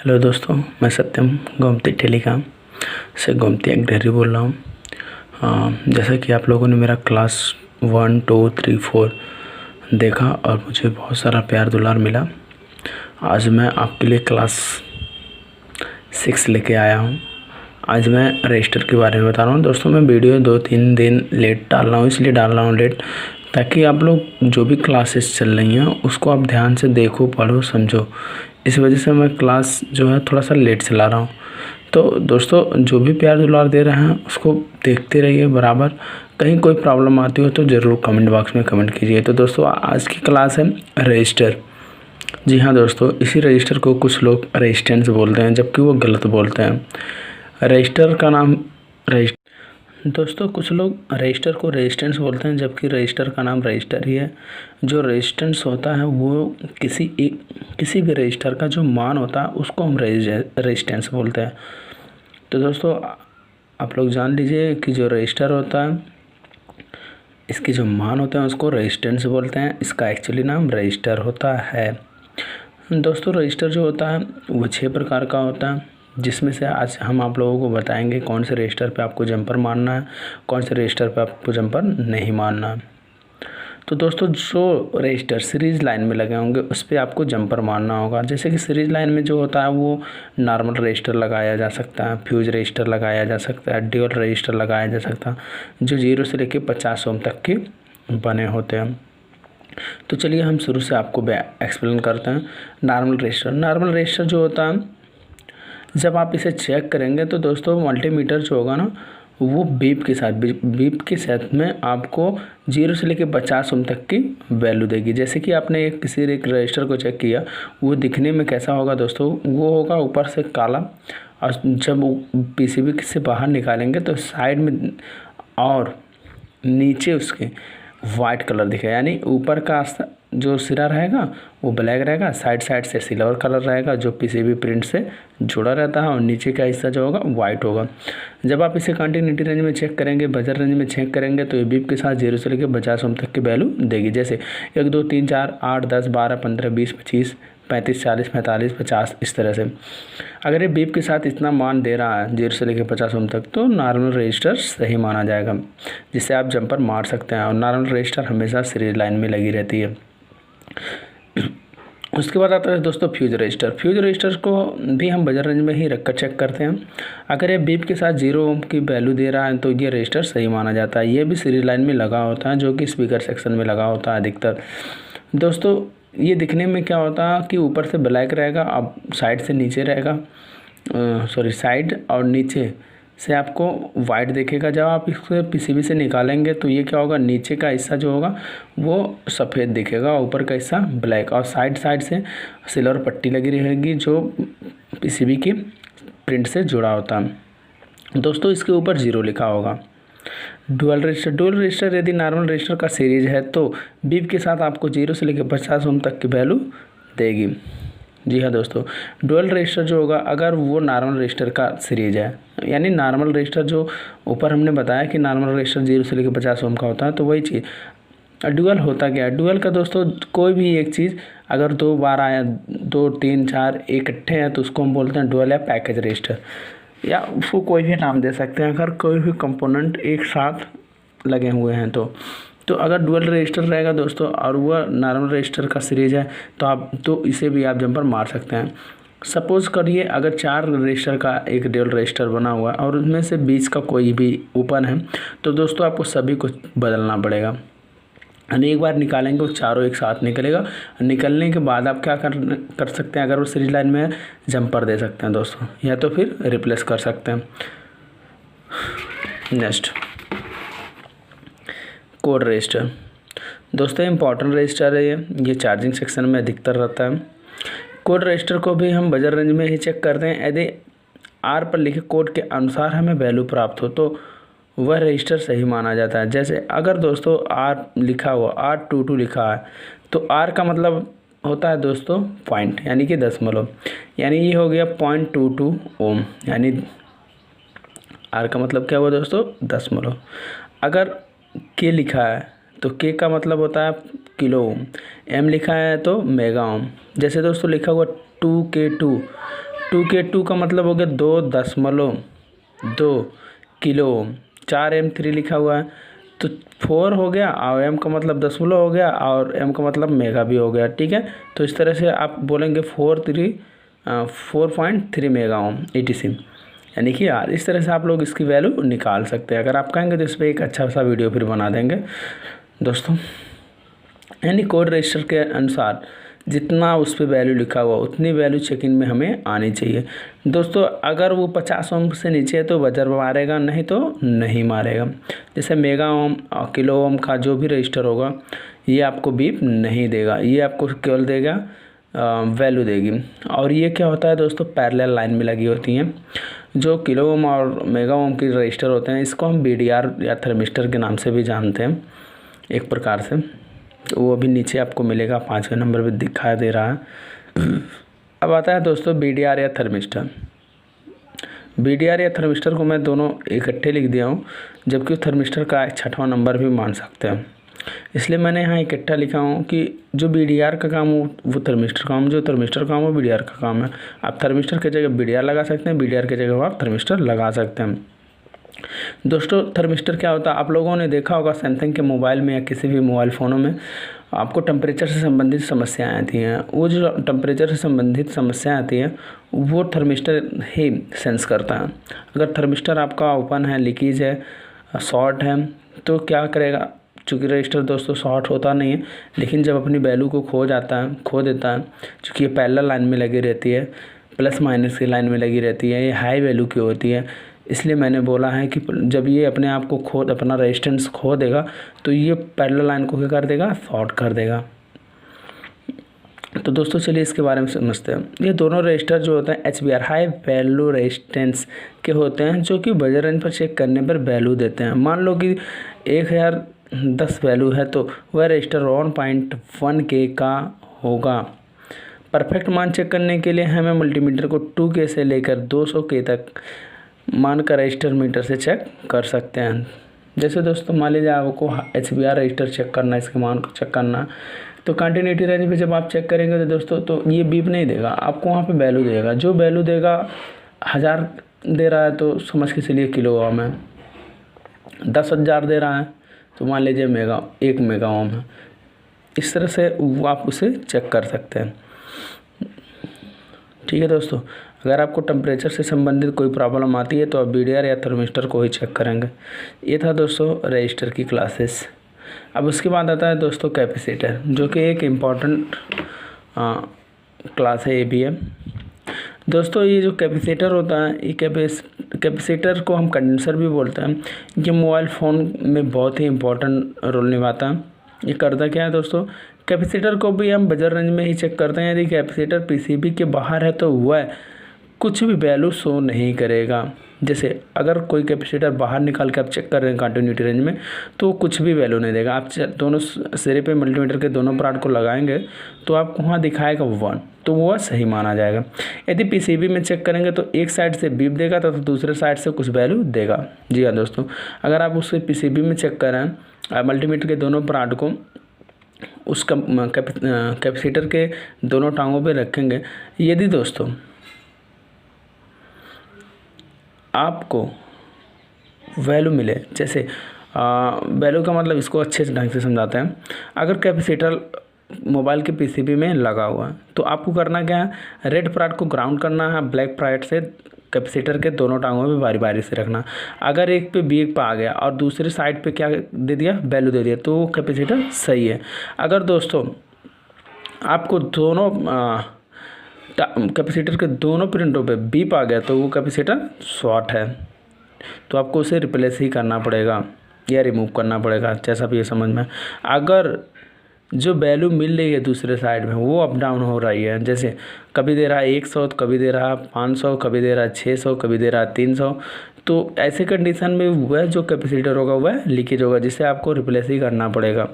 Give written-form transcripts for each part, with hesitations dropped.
Hello दोस्तों, मैं सत्यम Gomti telecom से गोमती एग्रेरी बोल रहा हूँ। जैसा कि आप लोगों ने मेरा क्लास 1, 2, 3, 4 देखा और मुझे बहुत सारा प्यार दुलार मिला। आज मैं आपके लिए क्लास 6 लेके आया हूँ। आज मैं रजिस्टर के बारे में बता रहा हूँ। दोस्तों, मैं वीडियो 2-3 दिन लेट डाल रहा हूँ, इसलिए डाल रहा हूँ लेट, ताकि आप लोग जो भी क्लासेस चल रही हैं उसको आप ध्यान से देखो, पढ़ो, समझो। इस वजह से मैं क्लास जो है थोड़ा सा लेट चला रहा हूँ। तो दोस्तों, जो भी प्यार दुलार दे रहे हैं उसको देखते रहिए बराबर। कहीं कोई प्रॉब्लम आती हो तो ज़रूर कमेंट बॉक्स में कमेंट कीजिए। तो दोस्तों, आज की क्लास है रजिस्टर। जी हाँ दोस्तों, इसी रजिस्टर को कुछ लोग रेजिस्टेंस बोलते हैं, जबकि वो गलत बोलते हैं। रजिस्टर का नाम दोस्तों, कुछ लोग रजिस्टर को रेजिस्टेंस बोलते हैं, जबकि रजिस्टर का नाम रजिस्टर ही है। जो रेजिस्टेंस होता है वो किसी भी रजिस्टर का जो मान होता है उसको हम रेजिस्टेंस बोलते हैं। तो दोस्तों, आप लोग जान लीजिए कि जो रजिस्टर होता है, इसके जो मान होते हैं उसको रेजिस्टेंस बोलते हैं। इसका एक्चुअली नाम रजिस्टर होता है। दोस्तों, रजिस्टर जो होता है वो 6 प्रकार का होता है, जिसमें से आज हम आप लोगों को बताएंगे कौन से रजिस्टर पे आपको जंपर मारना है, कौन से रजिस्टर पे आपको जंपर नहीं मारना है। तो दोस्तों, जो रजिस्टर सीरीज़ लाइन में लगे होंगे उस पर आपको जंपर मारना होगा। जैसे कि सीरीज़ लाइन में जो होता है वो नॉर्मल रजिस्टर लगाया जा सकता है, फ्यूज रजिस्टर लगाया जा सकता है, ड्यूल रजिस्टर लगाया जा सकता है, जो 0 से लेकर 50 ओम तक के बने होते हैं। तो चलिए हम शुरू से आपको एक्सप्लेन करते हैं। नॉर्मल रजिस्टर जो होता है, जब आप इसे चेक करेंगे तो दोस्तों मल्टीमीटर जो होगा ना वो बीप के साथ में आपको 0 से लेकर 50 ओम तक की वैल्यू देगी। जैसे कि आपने किसी एक रजिस्टर को चेक किया, वो दिखने में कैसा होगा दोस्तों, वो होगा ऊपर से काला, और जब पीसीबी से बाहर निकालेंगे तो साइड में और नीचे उसके वाइट कलर दिखेगा। यानी ऊपर का जो सिरा रहेगा वो ब्लैक रहेगा, साइड से सिल्वर कलर रहेगा जो पीसीबी प्रिंट से जुड़ा रहता है, और नीचे का हिस्सा जो होगा वाइट होगा। जब आप इसे कंटिन्यूटी रेंज में चेक करेंगे, बजर रेंज में चेक करेंगे, तो ये बीप के साथ 0 से लेकर 50 ओम तक की वैल्यू देगी। जैसे 1, 2, 3, 4, 8, 10, 12, 15, 20, 25, 35, 40, 45, 50, इस तरह से। अगर ये बीप के साथ इतना मान दे रहा है 0 से लेकर 50 ओम तक, तो नॉर्मल रजिस्टर सही माना जाएगा, जिससे आप जंपर मार सकते हैं। और नॉर्मल रजिस्टर हमेशा सीरीज लाइन में लगी रहती है। उसके बाद आता है दोस्तों फ्यूज रजिस्टर को भी हम बजर रेंज में ही रखकर चेक करते हैं। अगर ये बीप के साथ 0 ओम की वैल्यू दे रहा है तो ये रजिस्टर सही माना जाता है। ये भी सीरीज लाइन में लगा होता है, जो कि स्पीकर सेक्शन में लगा होता है अधिकतर। दोस्तों, ये दिखने में क्या होता है कि ऊपर से ब्लैक रहेगा, अब साइड से नीचे रहेगा, साइड और नीचे से आपको वाइट दिखेगा। जब आप इसको पीसीबी से निकालेंगे तो ये क्या होगा, नीचे का हिस्सा जो होगा वो सफ़ेद दिखेगा, ऊपर का हिस्सा ब्लैक, और साइड से सिल्वर पट्टी लगी रहेगी जो पीसीबी की प्रिंट से जुड़ा होता है। दोस्तों, इसके ऊपर 0 लिखा होगा। डुअल रजिस्टर यदि नॉर्मल रजिस्टर का सीरीज है तो बीप के साथ आपको 0 से लेकर 50 ओम तक की वैल्यू देगी। जी हाँ दोस्तों, डुअल रजिस्टर जो होगा, अगर वो नॉर्मल रजिस्टर का सीरीज है, यानी नॉर्मल रजिस्टर जो ऊपर हमने बताया कि नॉर्मल रजिस्टर 0 से लेकर 50 ओम का होता है, तो वही चीज़ डुअल होता क्या है। डुअल का दोस्तों, कोई भी एक चीज़ अगर 2 बार आया, 2, 3, 4 इकट्ठे हैं तो उसको हम बोलते हैं डुअल या पैकेज रजिस्टर, या उसको कोई भी नाम दे सकते हैं अगर कोई भी कंपोनेंट एक साथ लगे हुए हैं तो अगर डुअल रजिस्टर रहेगा दोस्तों और वह नॉर्मल रजिस्टर का सीरीज है तो इसे भी आप जंपर मार सकते हैं। सपोज़ करिए अगर 4 रजिस्टर का एक डुअल रजिस्टर बना हुआ है और उनमें से 20 का कोई भी ओपन है, तो दोस्तों आपको सभी को बदलना पड़ेगा। यानी एक बार निकालेंगे वो चारों एक साथ निकलेगा। निकलने के बाद आप क्या कर सकते हैं, अगर वो सीरीज लाइन में जंपर दे सकते हैं दोस्तों, या तो फिर रिप्लेस कर सकते हैं। Next, code register. दोस्तों, इम्पॉर्टेंट रजिस्टर है ये चार्जिंग सेक्शन में अधिकतर रहता है। कोड रजिस्टर को भी हम बजर रेंज में ही चेक करते हैं। यदि आर पर लिखे कोड के अनुसार हमें वैल्यू प्राप्त हो तो वह रजिस्टर सही माना जाता है। जैसे अगर दोस्तों आर लिखा हुआ, R22 लिखा है, तो आर का मतलब होता है दोस्तों पॉइंट, यानी कि दशमलव, यानी ये हो गया 0.22 ओम, यानी आर का मतलब क्या हुआ दोस्तों, दशमलव। अगर के लिखा है तो के का मतलब होता है किलो ओम, एम लिखा है तो मेगा ओम। जैसे दोस्तों लिखा हुआ 2K2 2 का मतलब हो गया 2.2 किलो ओम। 4m3 लिखा हुआ है तो 4 हो गया और m का मतलब दशमलव हो गया और m का मतलब मेगा भी हो गया। ठीक है, तो इस तरह से आप बोलेंगे 4.3 मेगा ओम ETC, यानी कि यार इस तरह से आप लोग इसकी वैल्यू निकाल सकते हैं। अगर आप कहेंगे तो इस पर एक अच्छा सा वीडियो फिर बना देंगे दोस्तों। यानी कोड रजिस्टर के अनुसार जितना उस पर वैल्यू लिखा हुआ उतनी वैल्यू चेक इन में हमें आनी चाहिए दोस्तों। अगर वो 50 ओम से नीचे है तो बजर मारेगा, नहीं तो नहीं मारेगा। जैसे मेगा ओम और किलो ओम का जो भी रजिस्टर होगा ये आपको बीप नहीं देगा, ये आपको केवल देगा वैल्यू देगी। और ये क्या होता है दोस्तों, पैरेलल लाइन में लगी होती हैं। जो किलो ओम और मेगा ओम के रजिस्टर होते हैं इसको हम BDR या थर्मिस्टर के नाम से भी जानते हैं एक प्रकार से। तो वो अभी नीचे आपको मिलेगा, 5वें नंबर पे दिखाई दे रहा है। अब आता है दोस्तों BDR या थर्मिस्टर। BDR या थर्मिस्टर को मैं दोनों इकट्ठे लिख दिया हूँ, जबकि थर्मिस्टर का 6वां नंबर भी मान सकते हैं। इसलिए मैंने यहाँ इकट्ठा लिखा हूँ कि जो BDR का काम हो वो थर्मिस्टर काम, जो थर्मिस्टर काम हो BDR का काम है। आप थर्मिस्टर की जगह BDR लगा सकते हैं, BDR की जगह आप थर्मिस्टर लगा सकते हैं। दोस्तों थर्मिस्टर क्या होता है, आप लोगों ने देखा होगा सैमसंग के मोबाइल में या किसी भी मोबाइल फ़ोनों में आपको टेम्परेचर से संबंधित समस्याएं आती हैं। वो जो टेम्परेचर से संबंधित समस्याएं आती हैं वो थर्मिस्टर ही सेंस करता है। अगर थर्मिस्टर आपका ओपन है, लीकेज है, शॉर्ट है, तो क्या करेगा, चूँकि रजिस्टर दोस्तों शॉर्ट होता नहीं है, लेकिन जब अपनी वैल्यू को खो देता है, चूँकि ये पैरेलल लाइन में लगी रहती है, प्लस माइनस की लाइन में लगी रहती है, ये हाई वैल्यू की होती है। इसलिए मैंने बोला है कि जब ये अपने आप को अपना रेजिस्टेंस खो देगा तो ये पैरेलल लाइन को क्या कर देगा, शॉर्ट कर देगा। तो दोस्तों चलिए इसके बारे में समझते हैं। ये दोनों रजिस्टर जो होते हैं HVR हाई वैल्यू रेजिस्टेंस के होते हैं, जो कि बजर रेंज पर चेक करने पर वैल्यू देते हैं। मान लो कि 1010 वैल्यू है तो वह रजिस्टर 1.1K का होगा। परफेक्ट मान चेक करने के लिए हमें मल्टीमीटर को 2K से लेकर 200K तक मान का रजिस्टर मीटर से चेक कर सकते हैं। जैसे दोस्तों मान लीजिए आपको HVR रजिस्टर चेक करना है, इसके मान को चेक करना, तो कंटिन्यूटी रेंज पे जब आप चेक करेंगे तो दोस्तों तो ये बीप नहीं देगा, आपको वहाँ पे वैल्यू देगा। जो वैल्यू देगा 1000 दे रहा है तो समझ के चलिए किलो ओम है, 10,000 दे रहा है तो मान लीजिए 1 मेगा ओम है। इस तरह से आप उसे चेक कर सकते हैं। ठीक है दोस्तों, अगर आपको टेम्परेचर से संबंधित कोई प्रॉब्लम आती है तो आप BDR या थर्मिस्टर को ही चेक करेंगे। ये था दोस्तों रजिस्टर की क्लासेस। अब उसके बाद आता है दोस्तों कैपेसिटर, जो कि एक इम्पॉर्टेंट क्लास है, ये भी है दोस्तों। ये जो कैपेसिटर होता है, ये कैपेसिटर को हम कंडेंसर भी बोलते हैं। ये मोबाइल फ़ोन में बहुत ही इम्पोर्टेंट रोल निभाता है। ये करता क्या है दोस्तों, कैपेसिटर को भी हम बजर रेंज में ही चेक करते हैं। यदि कैपेसिटर PCB के बाहर है तो वह कुछ भी वैल्यू शो नहीं करेगा। जैसे अगर कोई कैपेसिटर बाहर निकाल के आप चेक कर रहे हैं कंटिन्यूटी रेंज में तो कुछ भी वैल्यू नहीं देगा। आप दोनों सिरे पे मल्टीमीटर के दोनों पार्ट को लगाएंगे तो आपको वहाँ दिखाएगा 1, तो वह सही माना जाएगा। यदि PCB में चेक करेंगे तो एक साइड से बीप देगा तो दूसरे साइड से कुछ वैल्यू देगा। जी हाँ दोस्तों, अगर आप उसके PCB में चेक करें मल्टीमीटर के दोनों पार्ट को उस कैपेसिटर के दोनों टांगों पे रखेंगे, यदि दोस्तों आपको वैल्यू मिले, जैसे वैल्यू का मतलब इसको अच्छे ढंग से समझाते हैं। अगर कैपेसिटर मोबाइल के PCB में लगा हुआ है तो आपको करना क्या है, रेड पार्ट को ग्राउंड करना है, ब्लैक पार्ट से कैपेसिटर के दोनों टांगों में बारी बारी से रखना। अगर एक पे B आ गया और दूसरे साइड पे क्या दे दिया, वैल्यू दे दिया, तो वो कैपेसिटर सही है। अगर दोस्तों आपको दोनों कैपेसिटर के दोनों प्रिंटों पे बीप आ गया तो वो कैपेसिटर शॉर्ट है, तो आपको उसे रिप्लेस ही करना पड़ेगा या रिमूव करना पड़ेगा, जैसा भी ये समझ में। अगर जो वैल्यू मिल रही है दूसरे साइड में वो अप डाउन हो रही है, जैसे कभी दे रहा है 100 तो कभी दे रहा है 500, कभी दे रहा है 600, कभी दे रहा है 300, तो ऐसे कंडीशन में वह जो कैपेसिटर होगा वह लीकेज होगा, जिसे आपको रिप्लेस ही करना पड़ेगा।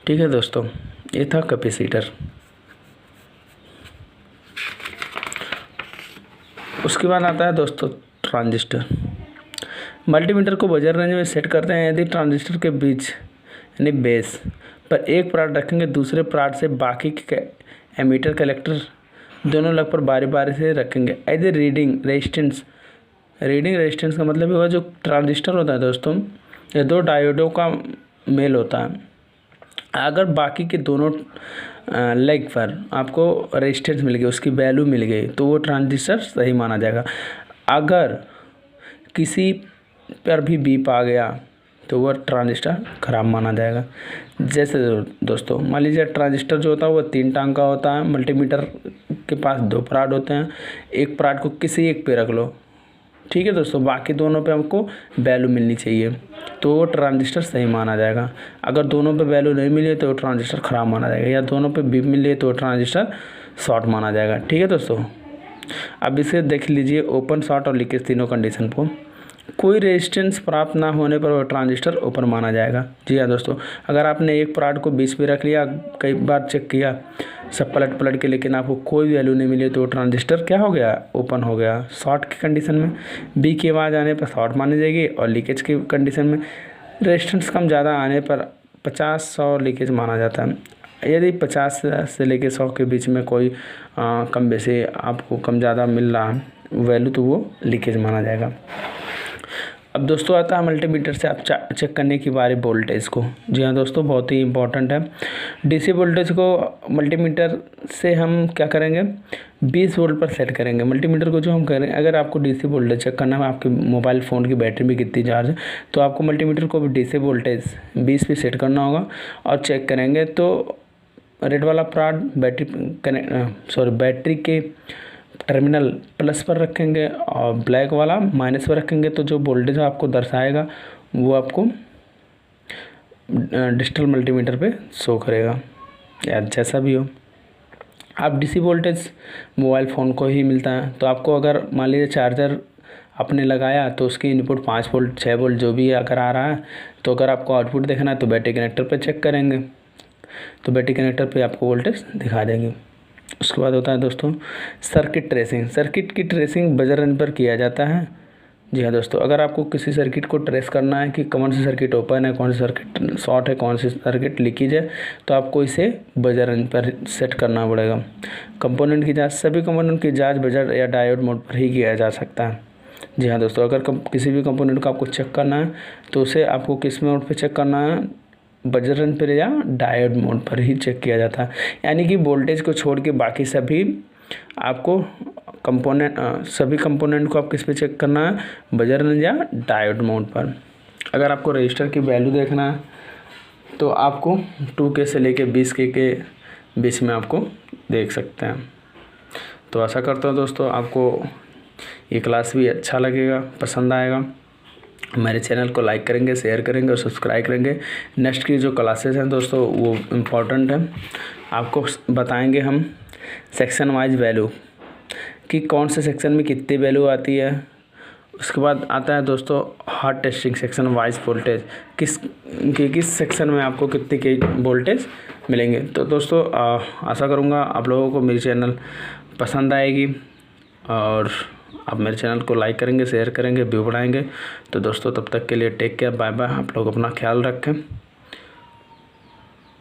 ठीक है दोस्तों, ये था कैपेसिटर। उसके बाद आता है दोस्तों ट्रांजिस्टर। मल्टीमीटर को बजर रेंज में सेट करते हैं यदि ट्रांजिस्टर के बीच यानी बेस पर एक प्राट रखेंगे, दूसरे प्राट से बाकी के एमीटर कलेक्टर दोनों लग पर बारी बारी से रखेंगे। एज ए रीडिंग रेजिस्टेंस का मतलब हुआ जो ट्रांजिस्टर होता है दोस्तों, ये दो डायोडों का मेल होता है। अगर बाकी के दोनों लेग पर आपको रेजिस्टेंस मिल गई, उसकी वैल्यू मिल गई, तो वो ट्रांजिस्टर सही माना जाएगा। अगर किसी पर भी बीप आ गया तो वह ट्रांजिस्टर खराब माना जाएगा। जैसे दोस्तों मान लीजिए ट्रांजिस्टर जो होता है वो 3 टांग का होता है, मल्टीमीटर के पास 2 पराड होते हैं, एक पराड को किसी एक पे रख लो, ठीक है दोस्तों, बाकी दोनों पे हमको वैल्यू मिलनी चाहिए, तो वो ट्रांजिस्टर सही माना जाएगा। अगर दोनों पे वैल्यू नहीं मिली तो वो ट्रांजिस्टर खराब माना जाएगा, या दोनों पे बीप मिली तो ट्रांजिस्टर शॉर्ट माना जाएगा। ठीक है दोस्तों, अब इसे देख लीजिए ओपन, शॉर्ट और लीकेज तीनों कंडीशन को। कोई रेजिस्टेंस प्राप्त ना होने पर वो ट्रांजिस्टर ओपन माना जाएगा। जी हाँ दोस्तों, अगर आपने एक पराड को 20 पे रख लिया, कई बार चेक किया सब पलट के, लेकिन आपको कोई वैल्यू नहीं मिली, तो ट्रांजिस्टर क्या हो गया, ओपन हो गया। शॉर्ट की कंडीशन में बी की आवाज़ आने पर शॉर्ट मानी जाएगी, और लीकेज की कंडीशन में रेजिस्टेंस कम ज़्यादा आने पर 50-100 लीकेज माना जाता है। यदि 50 से लेकर 100 के बीच में कोई कम बेसी आपको कम ज़्यादा मिल रहा है वैल्यू, तो वो लीकेज माना जाएगा। अब दोस्तों आता है मल्टीमीटर से आप चेक करने की बारी वोल्टेज को। जी हाँ दोस्तों, बहुत ही इंपॉर्टेंट है। डीसी वोल्टेज को मल्टीमीटर से हम क्या करेंगे, 20 वोल्ट पर सेट करेंगे। मल्टीमीटर को जो हम करें, अगर आपको डीसी वोल्टेज चेक करना है, आपके मोबाइल फ़ोन की बैटरी में कितनी चार्ज है, तो आपको मल्टीमीटर को भी डीसी वोल्टेज 20 पे सेट करना होगा और चेक करेंगे। तो रेड वाला पराड बैटरी के टर्मिनल प्लस पर रखेंगे और ब्लैक वाला माइनस पर रखेंगे, तो जो वोल्टेज आपको दर्शाएगा वो आपको डिजिटल मल्टीमीटर पे शो करेगा, या जैसा भी हो। आप डीसी वोल्टेज मोबाइल फ़ोन को ही मिलता है, तो आपको अगर मान लीजिए चार्जर आपने लगाया तो उसकी इनपुट 5 वोल्ट 6 वोल्ट जो भी अगर आ रहा है, तो अगर आपको आउटपुट देखना है तो बैटरी कनेक्टर पे चेक करेंगे, तो बैटरी कनेक्टर पे आपको वोल्टेज दिखा देंगे। उसके बाद होता है दोस्तों सर्किट ट्रेसिंग। सर्किट की ट्रेसिंग बजर रन पर किया जाता है। जी हाँ दोस्तों, अगर आपको किसी सर्किट को ट्रेस करना है कि कौन सी सर्किट ओपन है, कौन सी सर्किट शॉर्ट है, कौन सी सर्किट लीकेज है, तो आपको इसे बजर रन पर सेट करना पड़ेगा। कंपोनेंट की जांच, सभी कंपोनेंट की जांच बजर या डायोड मोड पर ही किया जा सकता है। जी हाँ दोस्तों, अगर किसी भी कंपोनेंट को आपको चेक करना है तो उसे आपको किस मोड पर चेक करना है, बजर रन पर या डायोड मोड पर ही चेक किया जाता है। यानी कि वोल्टेज को छोड़ के बाकी सभी आपको सभी कंपोनेंट को आप किस पे चेक करना है, बजर रन या डायोड मोड पर। अगर आपको रजिस्टर की वैल्यू देखना है तो आपको 2K से लेके 20K के बीच में आपको देख सकते हैं। तो आशा करता हूँ दोस्तों आपको ये क्लास भी अच्छा लगेगा, पसंद आएगा। हमारे चैनल को लाइक करेंगे, शेयर करेंगे और सब्सक्राइब करेंगे। नेक्स्ट की जो क्लासेस हैं दोस्तों वो इम्पोर्टेंट है, आपको बताएंगे हम सेक्शन वाइज वैल्यू कि कौन से सेक्शन में कितनी वैल्यू आती है। उसके बाद आता है दोस्तों hard testing section wise voltage, किस सेक्शन में आपको कितनी के वोल्टेज मिलेंगे। तो दोस्तों आशा करूँगा आप लोगों को मेरी चैनल पसंद आएगी और आप मेरे चैनल को लाइक करेंगे, शेयर करेंगे, व्यू बढ़ाएंगे। तो दोस्तों तब तक के लिए टेक केयर, बाय बाय। आप लोग अपना ख्याल रखें।